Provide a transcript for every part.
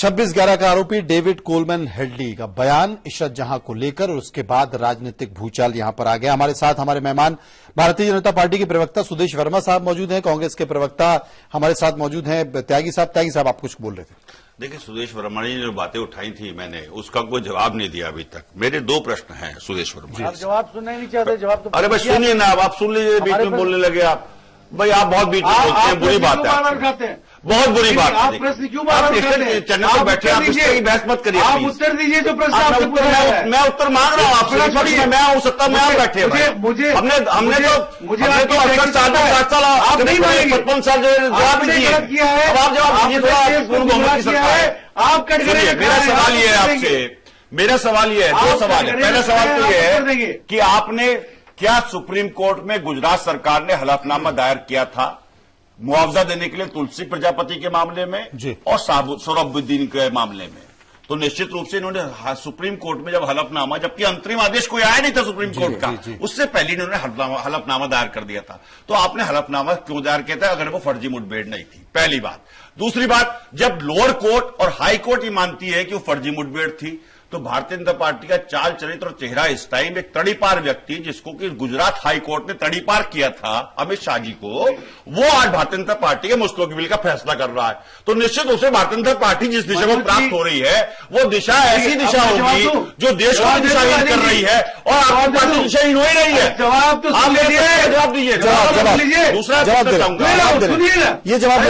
26/11 का आरोपी David Coleman Headley का बयान इशरत जहां को लेकर और उसके बाद राजनीतिक भूचाल यहां पर आ गया। हमारे साथ हमारे मेहमान भारतीय जनता पार्टी के प्रवक्ता सुदेश वर्मा साहब मौजूद हैं, कांग्रेस के प्रवक्ता हमारे साथ मौजूद हैं त्यागी साहब आप कुछ बोल रहे थे। देखिए, सुदेश वर्मा ने जो बातें उठाई थी मैंने उसका कोई जवाब नहीं दिया अभी तक। मेरे दो प्रश्न हैं सुदेश वर्मा। आप जवाब सुनना ही नहीं चाहते, जवाब तो अरे भाई सुनिए ना, अब आप सुन लीजिए, बीच में बोलने लगे आप। भाई आप बहुत बीच में बोलते हैं, बुरी बात है, बहुत बुरी बात है। आप प्रश्न क्यों बार करते हैं? चैनल पर बैठे आप इस तरह की बहस मत करिए। आप उत्तर दीजिए जो प्रश्न आपसे पूछा है। मैं उत्तर मांग रहा हूँ आपसे, मैं हूँ सत्ता में, आप बैठे मुझे हमने तो 68 साल 7 साल आप नहीं मानेंगे, 55 साल जवाब आपने गलत किया है। अब आप जवाब दीजिए, पूर्ण बहुमत की सरकार है। आप कट करेंगे। मेरा सवाल ये है आपसे, मेरा सवाल ये है, दो सवाल है। पहला सवाल तो ये है कि आपने क्या सुप्रीम कोर्ट में गुजरात सरकार ने हलफनामा दायर किया था मुआवजा देने के लिए तुलसी प्रजापति के मामले में और सोहराबुद्दीन के मामले में? तो निश्चित रूप से इन्होंने सुप्रीम कोर्ट में जब हलफनामा, जबकि अंतरिम आदेश कोई आया नहीं था सुप्रीम कोर्ट का, उससे पहले इन्होंने हलफनामा दायर कर दिया था। तो आपने हलफनामा क्यों दायर किया था अगर वो फर्जी मुठभेड़ नहीं थी? पहली बात। दूसरी बात, जब लोअर कोर्ट और हाई कोर्ट ही मानती है कि वो फर्जी मुठभेड़ थी, तो भारतीय जनता पार्टी का चाल चरित्र और चेहरा इस टाइम एक तड़ीपार व्यक्ति, जिसको कि गुजरात हाई कोर्ट ने तड़ीपार किया था अमित शाह जी को, वो आज भारतीय जनता पार्टी के मुस्तकबिल का फैसला कर रहा है। तो निश्चित रूप से भारतीय जनता पार्टी जिस दिशा में प्राप्त हो रही है वो दिशा ऐसी दिशा होगी जो देश को दिशाहीन कर रही है, और आपकी पार्टी दिशाहीन हो ही रही है। जवाब तो आप जवाब दीजिए, जवाब लीजिए। दूसरा ये जवाब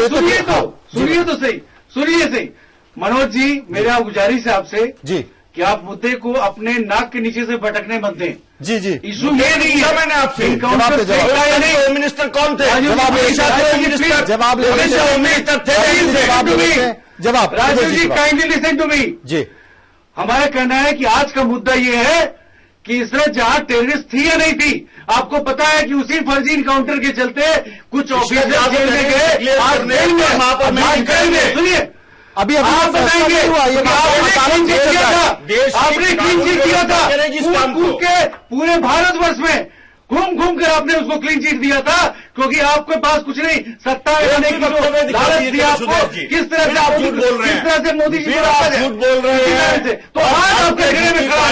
सुनिए तो सही मनोज जी, मेरा गुजारिश है आपसे जी कि आप मुद्दे को अपने नाक के नीचे से भटकने मत दें। जी इशू ये नहीं है। मैंने आपसे होम मिनिस्टर कौन थे? जवाब राजीव जी, काइंडली लिसन टू मी जी। हमारा कहना है कि आज का मुद्दा ये है कि इशरत जहां टेररिस्ट थी या नहीं थी। आपको पता है कि उसी फर्जी इनकाउंटर के चलते कुछ ऑफिसर जेल में गए, आज जेल में। सुनिए, अभी आप बताएंगे आपने क्लीन चिट किया था पूरे भारतवर्ष में, घूम कर आपने उसको क्लीन चिट दिया था, क्योंकि आपके पास कुछ नहीं, सत्ता रहने की लालच दिया आपको। किस तरह से आप झूठ बोल रहे हैं, किस तरह से मोदी जी झूठ बोल रहे हैं। तो आज आपके घेरे में खड़ा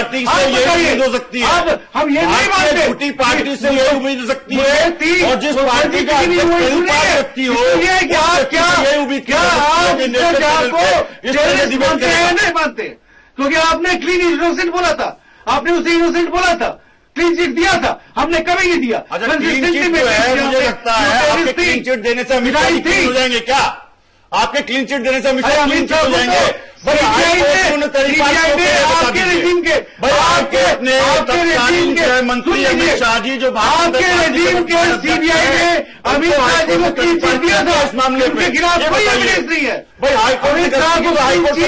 हो सकती है। अब हम ये नहीं मानते छोटी पार्टी से ये उम्मीद हो सकती है, और जिस पार्टी का व्यक्ति हो नहीं मानते, क्योंकि आपने क्लीन इनोसेंट बोला था, आपने उसे इनोसेंट बोला था, क्लीन चिट दिया था, हमने कभी नहीं दिया। अच्छा, क्लीन चिट जो है मुझे लगता है आपके क्लीन चिट देने से अमित शाह क्लीन हो जाएंगे क्या? आपके क्लीन चिट देने से अमित शाह क्लीन चिट हो जाएंगे? आपके रेजिम के मंत्री अमित शाह जी जो आपके रेजिम के सीबीआई ने अमित शाह जी को क्लीन चिट दिया था, इस मामले के खिलाफ कोई एविडेंस नहीं है। भाई हाईकोर्ट से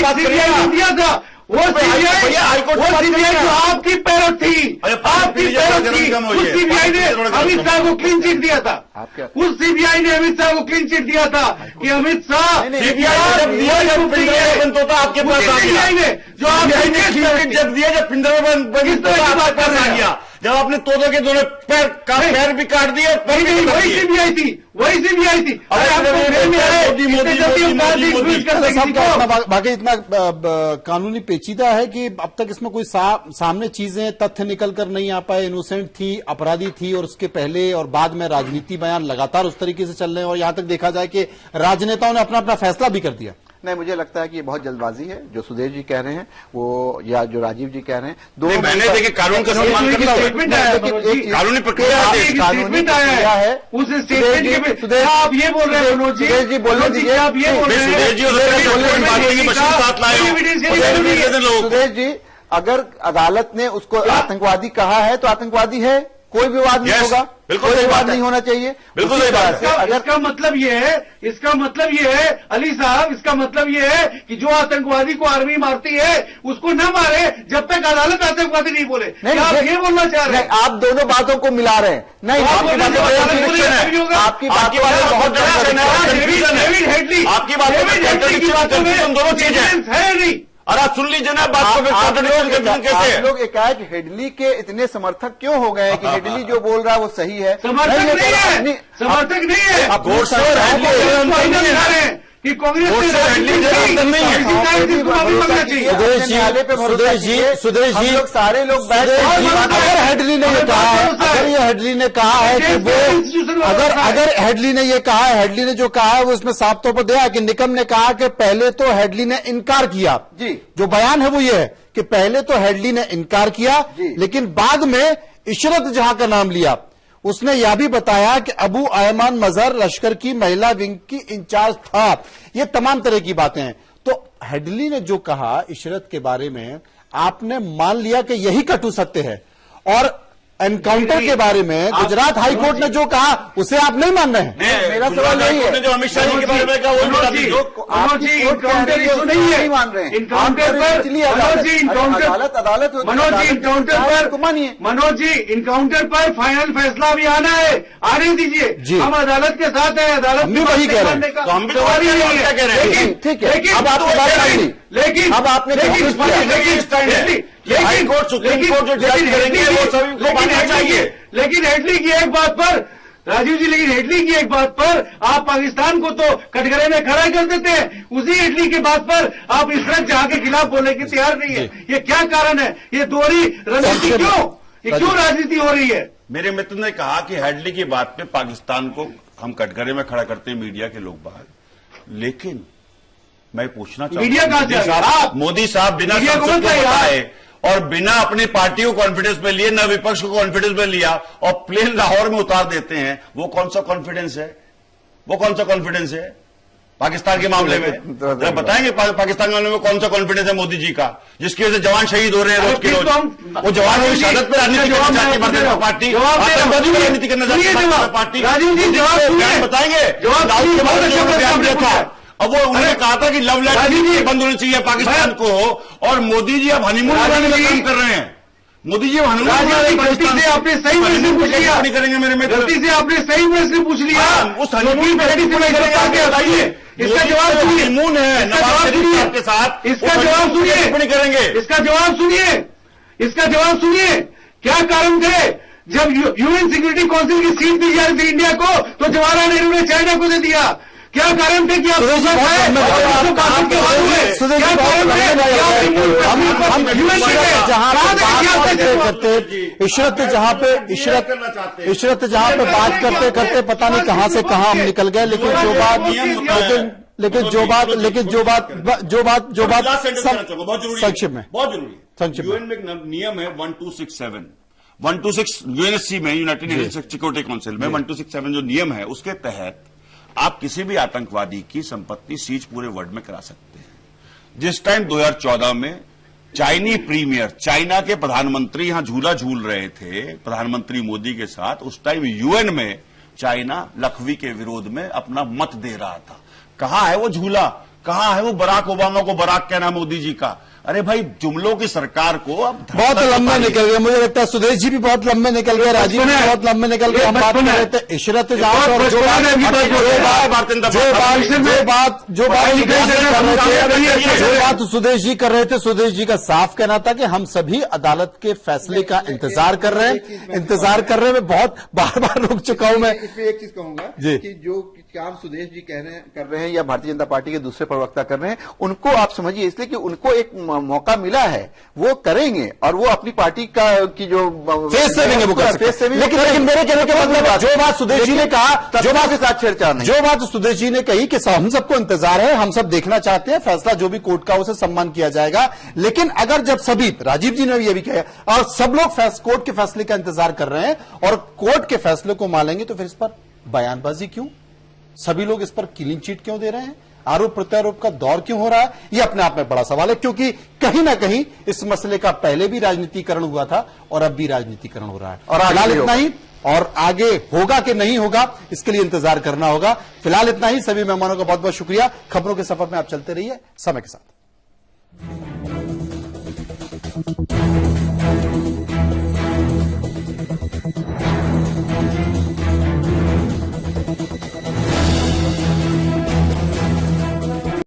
बात सीबीआई दिया था, वो सीबीआई जो आपकी पैरट थी, आपकी पैरट थी, उस सीबीआई ने अमित शाह को क्लीन चिट दिया था। उस सीबीआई ने अमित शाह को क्लीन चिट दिया था कि अमित शाह सीबीआई जब दिया जब पिंजरे बंद होता आपके पास आ गया, जो आप जब दिया जब पिंजरे बंद आपके पास आ गया, जब आपने तोतों के दोनों पैर भी काट दिए, वही सीबीआई थी, वही सीबीआई थी। बाकी इतना कानूनी पेचीदा है कि अब तक इसमें कोई सामने चीजें तथ्य निकल कर नहीं आ पाए। इनोसेंट थी, अपराधी थी, और उसके पहले और बाद में राजनीति बयान लगातार उस तरीके से चल रहे हैं, और यहां तक देखा जाए कि राजनेताओं ने अपना अपना फैसला भी कर दिया। नहीं, मुझे लगता है कि ये बहुत जल्दबाजी है जो सुदेश जी कह रहे हैं वो, या जो राजीव जी कह रहे हैं। दो मैंने देखिए कानून का सम्मान करता हूं, कानूनी प्रक्रिया है उस स्टेटमेंट के आप ये बोल रहे हैं मनोज जी, सुदेश जी बोलने दीजिए, आप ये बोल रहे हैं सुदेश जी, अगर अदालत ने उसको आतंकवादी कहा है तो आतंकवादी है, कोई विवाद नहीं होगा, कोई विवाद नहीं होना चाहिए। बिल्कुल सही बात है। अगर इसका मतलब ये है अली साहब, इसका मतलब ये है कि जो आतंकवादी को आर्मी मारती है उसको न मारे जब तक अदालत आतंकवादी नहीं बोले। नहीं, आप ये बोलना चाह रहे हैं? आप दोनों बातों को मिला रहे हैं। नहीं, आपकी बात दोनों चीजें है नहीं। और आप सुन लीजिए ना बात को, कैसे लोग एकाएक हेडली के इतने समर्थक क्यों हो गए कि हेडली जो बोल रहा है वो सही है? समर्थक नहीं है, समर्थक नहीं है। कि कांग्रेस कोर्ट से हेडली का अंतर नहीं है। सुदेश जी सारे लोग अगर हेडली ने ये कहा है, अगर ये हेडली ने कहा है कि वो अगर हेडली ने ये कहा है, हेडली ने जो कहा है वो इसमें साफ तौर पर दिया कि निकम ने कहा कि पहले तो हेडली ने इनकार किया जी, जो बयान है वो ये है कि पहले तो हेडली ने इनकार किया, लेकिन बाद में इशरत जहां का नाम लिया, उसने यह भी बताया कि अबू आयमान मजहर लश्कर की महिला विंग की इंचार्ज था। ये तमाम तरह की बातें हैं। तो हेडली ने जो कहा इशरत के बारे में, आपने मान लिया कि यही कटु सत्य है, और एनकाउंटर के बारे में गुजरात हाईकोर्ट ने जो कहा उसे आप नहीं मान रहे हैं। मेरा सवाल यही है, जो अमित शाह जी के बारे में कहा वो इनकाउंटर इशू नहीं है, मान रहे हैं। इनकाउंटर पर मनोज जी इनकाउंटर पर मानिए, मनोज जी इनकाउंटर पर फाइनल फैसला भी आना है, आने दीजिए। हम अदालत के साथ हैं, अदालत भी वही कह रहे हैं। तो हम भी सवाल नहीं कह रहे हैं। ठीक है, लेकिन अब आपकी बात आई, लेकिन अब आपने हाई कोर्ट सुप्रीम कोर्ट जो जज करेंगे वो सभी को मानना चाहिए। लेकिन हेडली की एक बात पर राजीव जी, लेकिन हेडली की एक बात पर आप पाकिस्तान को तो कटघरे में खड़ा कर देते हैं, उसी हेडली की बात पर आप इशरत जहां के खिलाफ बोलने की तैयार नहीं है। ये क्या कारण है? ये दोहरी रणनीति क्यों? ये क्यों राजनीति हो रही है? मेरे मित्र ने कहा कि हेडली की बात पे पाकिस्तान को हम कटघरे में खड़ा करते हैं मीडिया के लोग बाहर, लेकिन मैं पूछना मीडिया कहां से चाहता हूं, मोदी साहब बिना संसद को बताए और बिना अपनी पार्टी को कॉन्फिडेंस में लिए, न विपक्ष को कॉन्फिडेंस में लिया, और प्लेन लाहौर में उतार देते हैं, वो कौन सा कॉन्फिडेंस है? वो कौन सा कॉन्फिडेंस है पाकिस्तान के मामले में? जरा बताएंगे पाकिस्तान के मामले में कौन सा कॉन्फिडेंस है मोदी जी का, जिसकी वजह से जवान शहीद हो रहे हैं रोज के रोज। वो जवानों की शहादत पर राजनीति करना चाहती है पार्टी, आतंकवादी पर राजनीति करना चाहती है पार्टी। राजीव जी जवाब बताएंगे दाऊद के बारे में बयान दिया था। अब वो उन्होंने कहा था कि लव लेटर बंद होनी चाहिए पाकिस्तान को, और मोदी जी अब हनीमून मनाने का काम कर रहे हैं। मोदी जी हनीमून गलती से आपने सही प्रश्न पूछ लिया, नहीं करेंगे मेरे में, गलती से आपने सही प्रश्न पूछ लिया। उस हनीमून बताइए, इसका जवाब सुनिए। हनीमून है नवाज शरीफ साहब के साथ, इसका जवाब सुनिए, टिप्पणी करेंगे। इसका जवाब सुनिए, इसका जवाब सुनिए। क्या कारण थे जब यूएन सिक्योरिटी काउंसिल की सीट दी जा रही थी इंडिया को, तो जवाहरलाल नेहरू ने चाइना को दे दिया? क्या कारण थे कि आप इशरत जहां पे बात करते करते पता नहीं कहां से कहां हम निकल गए, लेकिन जो बात संक्षिप्त में, बहुत जरूरी है। यूएन में एक नियम है 1267 यूएनएससी में, यूनाइटेड नेशंस सिक्योरिटी काउंसिल में 1267 जो नियम है, उसके तहत आप किसी भी आतंकवादी की संपत्ति सीज पूरे वर्ल्ड में करा सकते हैं। जिस टाइम 2014 में चाइनी प्रीमियर, चाइना के प्रधानमंत्री यहां झूला झूल रहे थे प्रधानमंत्री मोदी के साथ, उस टाइम यूएन में चाइना लखवी के विरोध में अपना मत दे रहा था। कहां है वो झूला? कहां है वो बराक ओबामा को बराक कहना मोदी जी का? अरे भाई, जुमलों की सरकार को अब बहुत लंबे निकल गए। मुझे लगता है सुदेश जी भी बहुत लंबे निकल गए, राजीव भी बहुत लंबे निकल गए। हम बात कर रहे थे इशरत जहां और जो बात सुदेश जी कर रहे थे, सुदेश जी का साफ कहना था कि हम सभी अदालत के फैसले का इंतजार कर रहे हैं, इंतजार कर रहे हैं। बहुत बार बार रुक चुका हूं मैं। इसमें एक चीज कहूंगा कि जो काम सुदेश जी कर रहे हैं या भारतीय जनता पार्टी के दूसरे प्रवक्ता कर रहे हैं, उनको आप समझिए इसलिए कि उनको एक मौका मिला है, वो करेंगे और वो अपनी पार्टी का की जो फेस सेविंग है वो कर सकते हैं। लेकिन मेरे कहने का मतलब जो बात सुदेश जी ने कहा, जो बात के साथ छेड़छाड़ नहीं, जो बात सुदेश जी ने कही कि हम सबको इंतजार है, हम सब देखना चाहते हैं, फैसला जो भी कोर्ट का उसे सम्मान किया जाएगा। लेकिन अगर जब सभी, राजीव जी ने भी ये भी कहा, और सब लोग कोर्ट के फैसले का इंतजार कर रहे हैं और कोर्ट के फैसले को मानेंगे, तो फिर इस पर बयानबाजी क्यों? सभी लोग इस पर क्लीन चिट क्यों दे रहे हैं? आरोप प्रत्यारोप का दौर क्यों हो रहा है? यह अपने आप में बड़ा सवाल है, क्योंकि कहीं ना कहीं इस मसले का पहले भी राजनीतिकरण हुआ था और अब भी राजनीतिकरण हो रहा है। और फिलहाल इतना ही, और आगे होगा कि नहीं होगा इसके लिए इंतजार करना होगा। फिलहाल इतना ही। सभी मेहमानों का बहुत बहुत शुक्रिया। खबरों के सफर में आप चलते रहिए समय के साथ।